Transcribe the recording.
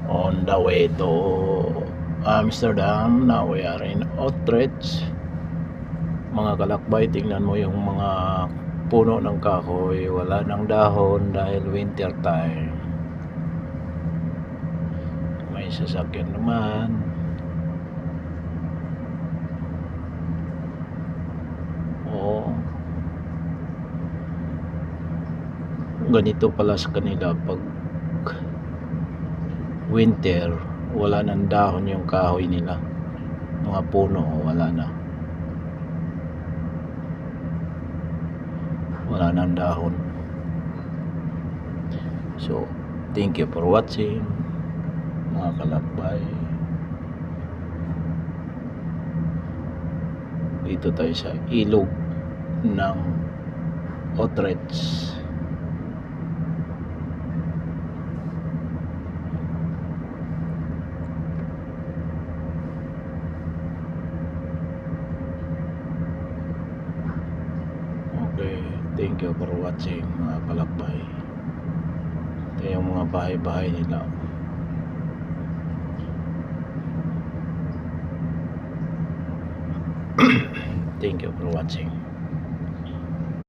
On the way to Amsterdam. Now we are in Utrecht. Mga kalakbay, tingnan mo yung mga puno ng kahoy, wala ng dahon dahil winter time. May sasakyan naman. Oo, ganito pala sa kanila pag winter, wala ng dahon yung kahoy nila, mga puno, wala ng dahon. So thank you for watching, mga kalakbay. Dito tayo sa ilog ng Utrecht. Okay, thank you for watching, mga kalakbay. Ito yung mga bahay-bahay nila. Thank you for watching.